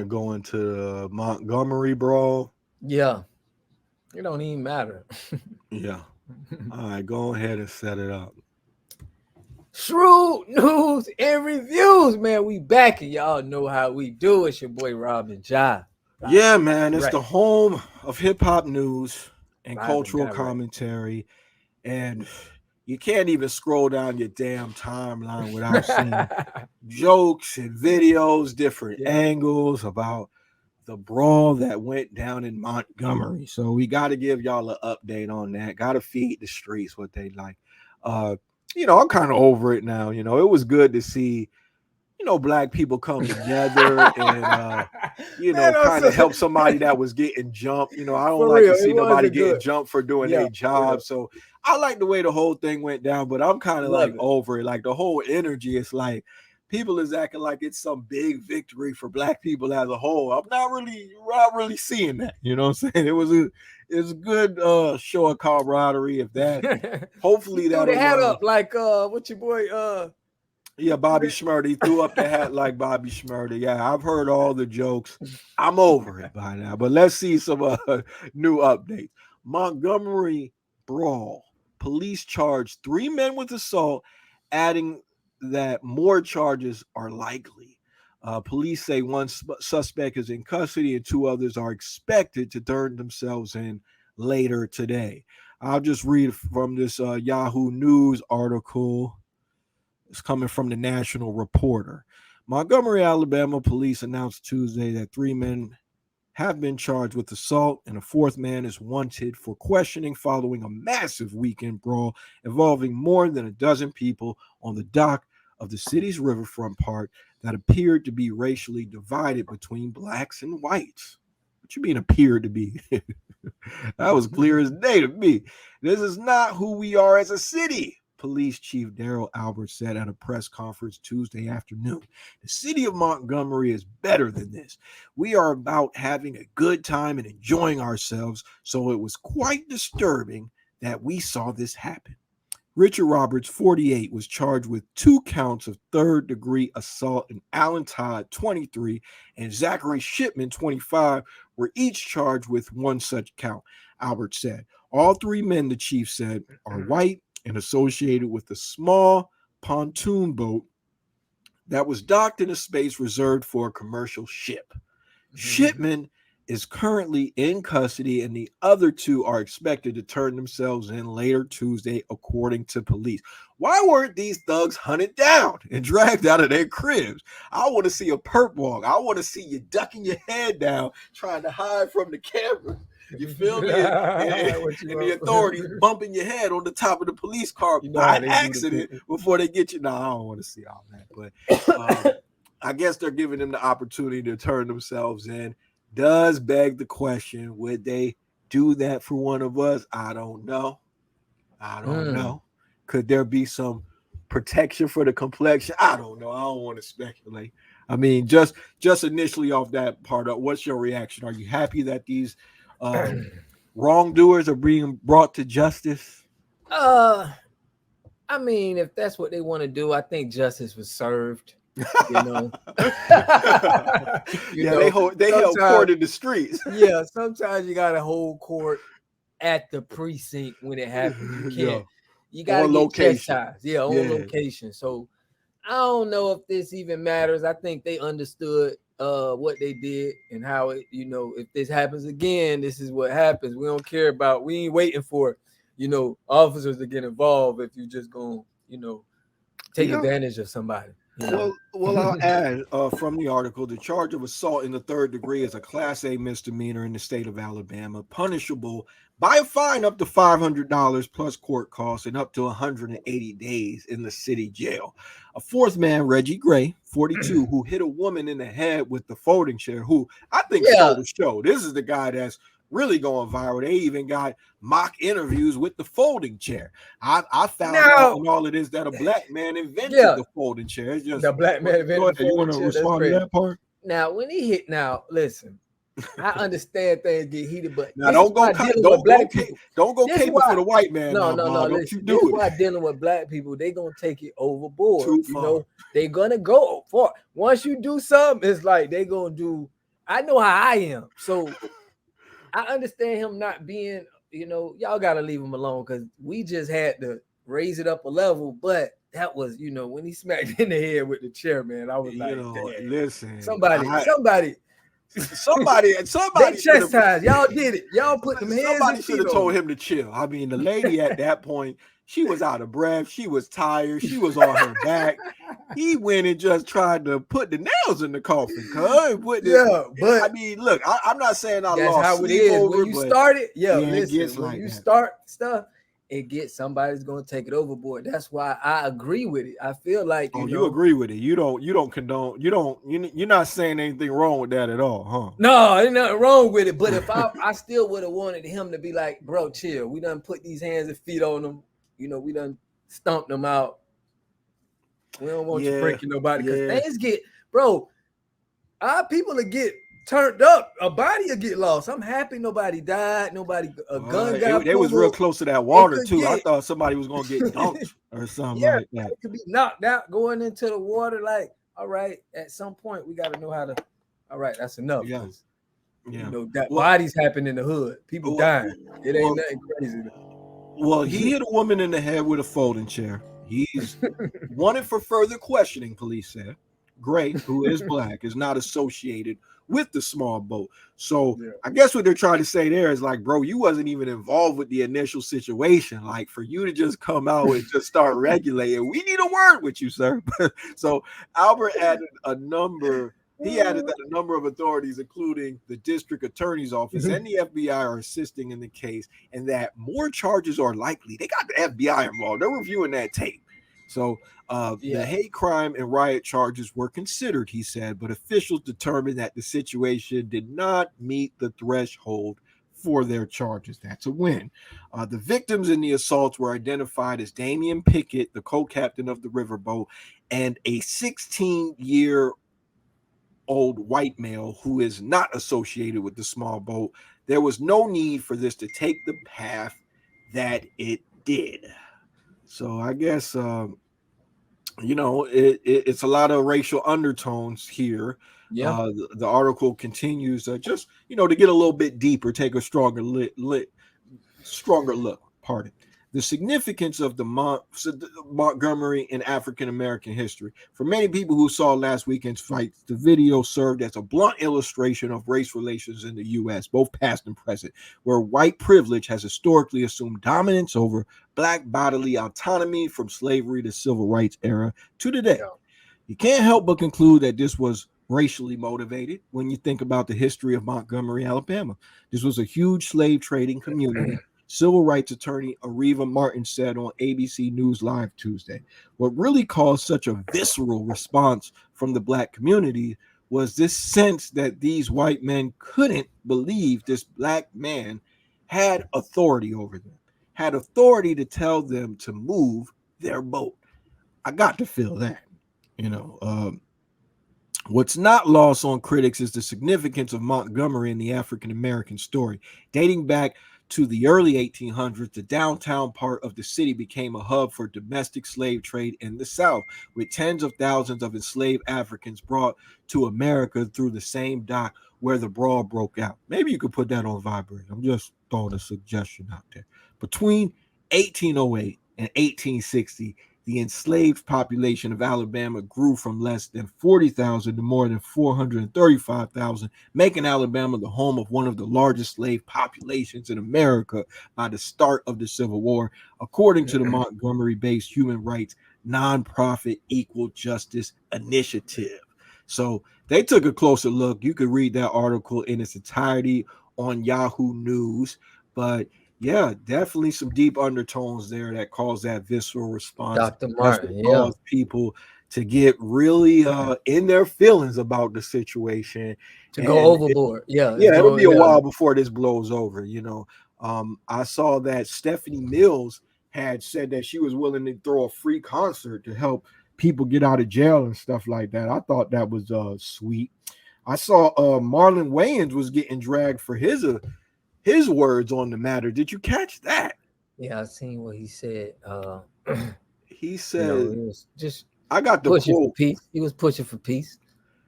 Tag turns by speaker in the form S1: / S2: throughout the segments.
S1: to go into the Montgomery brawl.
S2: Yeah, it don't even matter.
S1: Yeah. All right, go ahead and set it up.
S2: Shrewd news and reviews, man. We back and y'all know how we do. It's your boy Robin John.
S1: Yeah, man, it's
S2: Right.
S1: the home of hip hop news and
S2: Live and
S1: cultural
S2: direct.
S1: commentary. And you can't even scroll down your damn timeline without seeing jokes and videos, different
S2: Yeah.
S1: angles about the brawl that went down in Montgomery. So we got to give y'all an update on that. Got to feed the streets what they like. Uh, I'm kind of over it now. It was good to see, black people come together and
S2: Man, I'm
S1: kind
S2: so
S1: of help somebody that was getting jumped. I don't
S2: for
S1: like
S2: real.
S1: to
S2: It
S1: see nobody
S2: wasn't
S1: getting
S2: good.
S1: jumped for doing
S2: Yeah,
S1: their
S2: for real.
S1: job. So I like the way the whole thing went down, but I'm kind of like
S2: Love it.
S1: over it. Like the whole energy, it's like people is acting like it's some big victory for black people as a whole. I'm not really seeing that. You know what I'm saying? It's a good show of camaraderie. If that,
S2: He
S1: hopefully
S2: threw the hat
S1: that'll
S2: up like what your boy
S1: yeah, Bobby Schmurdy threw up the hat like Bobby Schmurdy. Yeah, I've heard all the jokes. I'm over it by now. But let's see some new updates. Montgomery brawl. Police charged 3 men with assault, adding that more charges are likely. Police say one suspect is in custody and 2 others are expected to turn themselves in later today. I'll just read from this Yahoo News article. It's coming from the National Reporter. Montgomery, Alabama police announced Tuesday that 3 men have been charged with assault and a fourth man is wanted for questioning following a massive weekend brawl involving more than a dozen people on the dock of the city's riverfront park that appeared to be racially divided between blacks and whites. What you mean appeared to be? That was clear as day to me. This is not who we are as a city, Police Chief Daryl Albert said at a press conference Tuesday afternoon. The city of Montgomery is better than this. We are about having a good time and enjoying ourselves, so it was quite disturbing that we saw this happen. Richard Roberts, 48, was charged with 2 counts of third-degree assault, and Alan Todd, 23, and Zachary Shipman, 25, were each charged with 1 such count, Albert said. All 3 men, the chief said, are white and associated with a small pontoon boat that was docked in a space reserved for a commercial ship. Shipman is currently in custody, and the other 2 are expected to turn themselves in later Tuesday, according to police. Why weren't these thugs hunted down and dragged out of their cribs? I want to see a perp walk. I want to see you ducking your head down, trying to hide from the camera. You feel me? And the authorities bumping your head on the top of the police car by accident before they get you. No, I don't want to see all that. But I guess they're giving them the opportunity to turn themselves in. Does beg the question, would they do that for one of us? I don't know. I don't know. Could there be some protection for the complexion? I don't know. I don't want to speculate. I mean, just initially off that part, what's your reaction? Are you happy that these wrongdoers are being brought to justice?
S2: I mean, if that's what they want to do, I think justice was served.
S1: They held court in the streets.
S2: Yeah, sometimes you gotta hold court at the precinct when it happens. You can't. You gotta get chastised. Yeah, on location. So I don't know if this even matters. I think they understood what they did and how it. If this happens again, this is what happens. We don't care about. We ain't waiting for officers to get involved. If you just gonna take advantage of somebody.
S1: Well, I'll add from the article, the charge of assault in the 3rd degree is a Class A misdemeanor in the state of Alabama, punishable by a fine up to $500 plus court costs and up to 180 days in the city jail. A fourth man, Reggie Gray, 42, who hit a woman in the head with the folding chair, who I think stole the show. This is the guy that's really going viral. They even got mock interviews with the folding chair. I found out in all of this that a black man invented the folding chair. It's just
S2: the black man invented the
S1: folding chair. You want
S2: chair.
S1: to respond to that part?
S2: Now, when he hit, listen, I understand things get heated, but
S1: now don't go caping for the white man.
S2: No.
S1: Don't you do
S2: this
S1: it.
S2: Why dealing with black people, they gonna take it overboard. They gonna go for it. Once you do something, it's like they gonna do I know how I am. So I understand him not being, y'all gotta leave him alone because we just had to raise it up a level. But that was, when he smacked in the head with the chair, man, I was like, damn.
S1: Listen,
S2: Somebody,
S1: somebody
S2: they
S1: should have.
S2: chastised. Y'all did it. Y'all put them hands
S1: Somebody
S2: and
S1: should
S2: feet
S1: have
S2: on
S1: told
S2: him.
S1: him to chill. I mean, the lady at that point, she was out of breath. She was tired. She was on her back. He went and just tried to put the nails in the coffin.
S2: But
S1: I mean, look, I'm not saying I
S2: that's
S1: lost
S2: how it
S1: sleep
S2: is.
S1: over,
S2: When you
S1: but
S2: start it,
S1: it
S2: listen,
S1: gets
S2: when
S1: like
S2: you
S1: that.
S2: start stuff, it gets somebody's gonna take it overboard. That's why I agree with it. I feel like
S1: you agree with it. You don't condone. You're not saying anything wrong with that at all, huh?
S2: No, ain't nothing wrong with it. But if I still would have wanted him to be like, bro, chill. We done put these hands and feet on them. We done stomped them out. We don't want you breaking nobody because things get, bro. Our people will get turned up. A body will get lost. I'm happy nobody died. A gun got
S1: They was
S2: pulled.
S1: real close to that water too. I thought somebody was gonna get dunked or something like that.
S2: It could be knocked out going into the water. Like, all right, at some point we got to know how to. All right, that's enough.
S1: Yeah.
S2: That bodies happen in the hood. People dying. It ain't nothing crazy.
S1: Well, he hit a woman in the head with a folding chair. He's wanted for further questioning, police said. Gray, who is black, is not associated with the small boat. So I guess what they're trying to say there is like, bro, you wasn't even involved with the initial situation. Like for you to just come out and just start regulating, we need a word with you, sir. So Albert added He added that a number of authorities, including the district attorney's office and the FBI, are assisting in the case, and that more charges are likely. They got the FBI involved. They're reviewing that tape. So the hate crime and riot charges were considered, he said, but officials determined that the situation did not meet the threshold for their charges. That's a win. The victims in the assaults were identified as Damian Pickett, the co-captain of the riverboat, and a 16-year-old white male who is not associated with the small boat. There was no need for this to take the path that it did. So I guess it's a lot of racial undertones here. The article continues just to get a little bit deeper, take a stronger look. Pardon. The significance of the Montgomery in African American history. For many people who saw last weekend's fights, the video served as a blunt illustration of race relations in the U.S., both past and present, where white privilege has historically assumed dominance over black bodily autonomy from slavery to civil rights era to today. You can't help but conclude that this was racially motivated when you think about the history of Montgomery, Alabama. This was a huge slave trading community. Civil rights attorney Areva Martin said on ABC News Live Tuesday. What really caused such a visceral response from the black community was this sense that these white men couldn't believe this black man had authority over them, had authority to tell them to move their boat. I got to feel that, What's not lost on critics is the significance of Montgomery in the African American story. Dating back to the early 1800s, the downtown part of the city became a hub for domestic slave trade in the South, with tens of thousands of enslaved Africans brought to America through the same dock where the Brawl broke out. Maybe you could put that on vibrate. I'm just throwing a suggestion out there. Between 1808 and 1860, the enslaved population of Alabama grew from less than 40,000 to more than 435,000, making Alabama the home of one of the largest slave populations in America by the start of the Civil War, according to the Montgomery-based human rights nonprofit Equal Justice Initiative. So they took a closer look. You could read that article in its entirety on Yahoo News, but yeah, definitely some deep undertones there that cause that visceral response.
S2: Dr. Martin,
S1: cause people to get really in their feelings about the situation.
S2: To go overboard.
S1: It'll be a while before this blows over, I saw that Stephanie Mills had said that she was willing to throw a free concert to help people get out of jail and stuff like that. I thought that was sweet. I saw Marlon Wayans was getting dragged for his words on the matter. Did you catch that?
S2: Yeah, I seen what he said.
S1: He said,
S2: he was just
S1: I got the
S2: pushing
S1: quote.
S2: for peace. He was pushing for peace.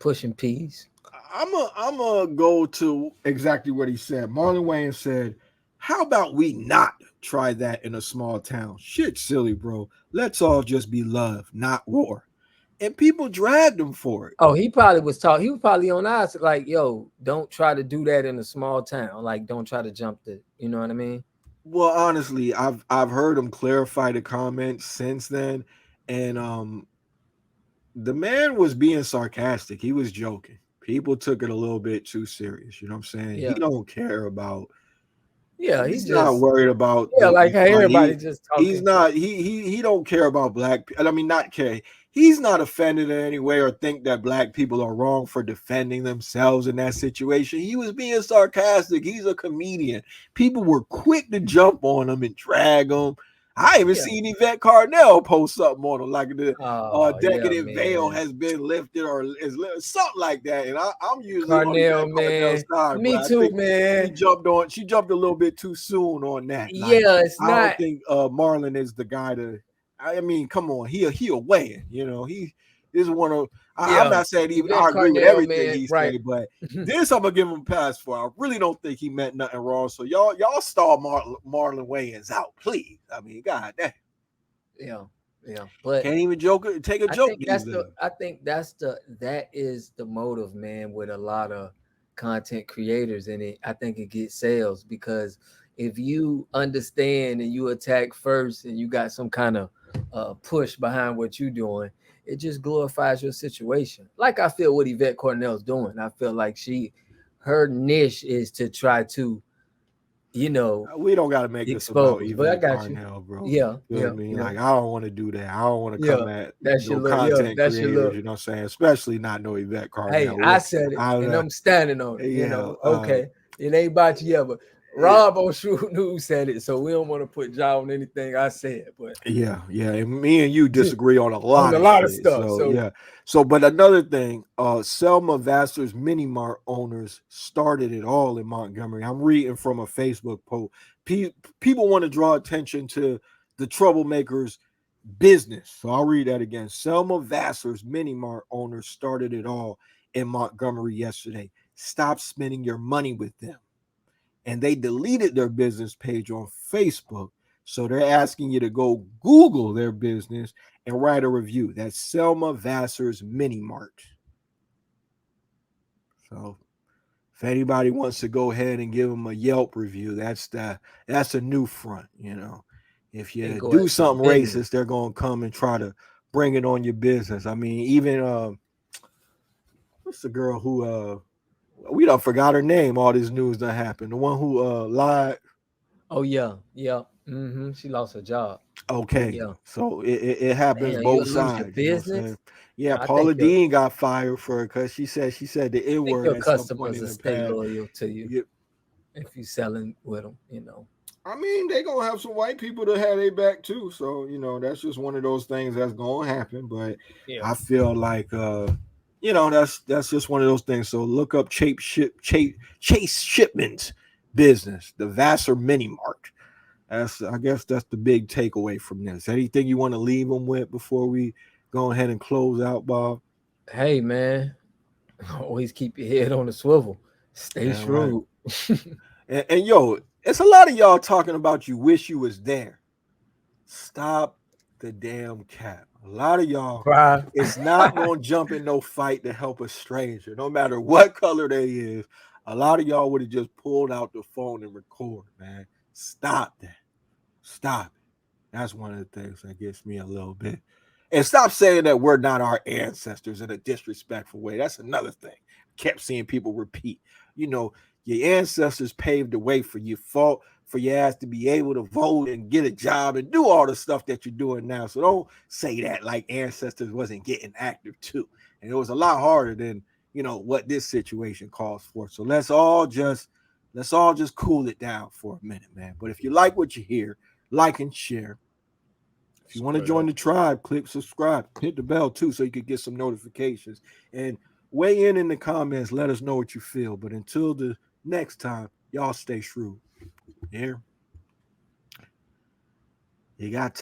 S2: pushing peas.
S1: I'm a go to exactly what he said. Marlon Wayans said, "How about we not try that in a small town? Shit, silly, bro. Let's all just be love, not war." And people dragged him for it.
S2: Oh, he probably was talking. He was probably on us like, "Yo, don't try to do that in a small town. Like, don't try to jump the. You know what I mean?"
S1: Well, honestly, I've heard him clarify the comments since then, and the man was being sarcastic. He was joking. People took it a little bit too serious. You know what I'm saying? He
S2: Yeah,
S1: don't care about.
S2: yeah. He
S1: He's not
S2: just
S1: worried about
S2: yeah,
S1: the
S2: like how
S1: like
S2: everybody just
S1: he's
S2: talking.
S1: not he don't care about black people. I mean, not care. He's not offended in any way or think that black people are wrong for defending themselves in that situation. He was being sarcastic. He's a comedian. People were quick to jump on him and drag him. I even
S2: Yeah.
S1: seen Yvette Carnell post something on him, like the
S2: Oh yeah,
S1: decadent veil
S2: man.
S1: has been lifted or is something like that. And I'm usually on
S2: Carnell,
S1: Yvette Carnell's
S2: man.
S1: side, but
S2: Me
S1: I
S2: too,
S1: think
S2: man.
S1: she jumped a little bit too soon on that. Like,
S2: Yeah, it's
S1: I don't
S2: not.
S1: think Marlon is the guy to. I mean, come on, he a weigh-in. You know, he is one of. I'm
S2: Yeah,
S1: not saying even I
S2: Yvette
S1: agree with
S2: Carnell,
S1: everything
S2: man.
S1: he
S2: Right.
S1: say, but this I'm gonna give him a pass for. I really don't think he meant nothing wrong. So y'all stall Marlon Wayans out, please. I mean, God damn,
S2: Yeah, yeah. But
S1: can't even take a
S2: I
S1: joke
S2: think
S1: these
S2: that's
S1: days.
S2: that is the motive, man, with a lot of content creators, and I think it gets sales because if you understand and you attack first and you got some kind of push behind what you're doing, it just glorifies your situation. Like I feel what Yvette Cornell's doing. I feel like her niche is to try to, you know,
S1: We don't got to make this about
S2: expose. But I
S1: Yvette
S2: got you.
S1: Carnell, bro.
S2: Yeah,
S1: You feel
S2: yeah,
S1: me?
S2: yeah.
S1: Like, I don't want to do that. I don't want to
S2: Yeah,
S1: come at
S2: that's your
S1: no
S2: look. Yeah,
S1: content
S2: that's your
S1: creators,
S2: look.
S1: you know what I'm saying? Especially not no Yvette
S2: Hey,
S1: Carnell.
S2: I said it,
S1: I,
S2: and I'm standing on it. You
S1: yeah,
S2: know, okay, it ain't about you ever.
S1: yeah,
S2: Rob on Shoot News said it, so we don't want to put y'all on anything I said, but
S1: yeah. And me and you disagree on a
S2: on
S1: lot
S2: a
S1: of
S2: lot of
S1: shit.
S2: stuff.
S1: So,
S2: So
S1: yeah. So, but another thing, Selma Vassar's Mini Mart owners started it all in Montgomery. I'm reading from a Facebook post. People want to draw attention to the troublemakers business. So I'll read that again. Selma Vassar's Mini Mart owners started it all in Montgomery yesterday. Stop spending your money with them. And they deleted their business page on Facebook. So they're asking you to go Google their business and write a review. That's Selma Vassar's Mini Mart. So if anybody wants to go ahead and give them a Yelp review, that's a new front, you know. If
S2: they
S1: you
S2: go
S1: do
S2: at some
S1: something
S2: business.
S1: racist, they're gonna come and try to bring it on your business. I mean, even what's the girl who we don't forgot her name, all this news that happened. The one who lied.
S2: Oh yeah, yeah. She lost her job.
S1: Okay,
S2: Yeah.
S1: so it happens
S2: Damn, you
S1: both
S2: lose your
S1: sides, you know what I'm
S2: business.
S1: saying? Yeah,
S2: I think
S1: Paula Dean got fired for it because she said the N word
S2: your
S1: at some point
S2: customers
S1: in
S2: will
S1: the
S2: stay
S1: past.
S2: loyal to you
S1: Yeah,
S2: if you selling with them. You know.
S1: I mean, they gonna have some white people that have their back too. So, you know, that's just one of those things that's gonna happen. But
S2: Yeah.
S1: I feel like you know, that's just one of those things. So look up Chase Shipman's business, the Vassar Mini Mart. I guess that's the big takeaway from this. Anything you want to leave them with before we go ahead and close out, Bob?
S2: Hey man, always keep your head on the swivel. Stay
S1: Yeah, right.
S2: shrewd.
S1: And yo, it's a lot of y'all talking about you wish you was there. Stop the damn cap. A lot of y'all,
S2: Bruh.
S1: it's not gonna jump in no fight to help a stranger, no matter what color they is. A lot of y'all would have just pulled out the phone and record, man. Stop that. Stop it. That's one of the things that gets me a little bit. And stop saying that we're not our ancestors in a disrespectful way. That's another thing. Kept seeing people repeat. You know, your ancestors paved the way for you, fought for your ass to be able to vote and get a job and do all the stuff that you're doing now. So don't say that like ancestors wasn't getting active too. And it was a lot harder than, you know, what this situation calls for. So let's all just cool it down for a minute, man. But if you like what you hear, like and share. If you want to
S2: Straight
S1: join
S2: up.
S1: the tribe, click subscribe, hit the bell too, so you can get some notifications. And weigh in the comments. Let us know what you feel. But until the next time, y'all stay shrewd. Here, you got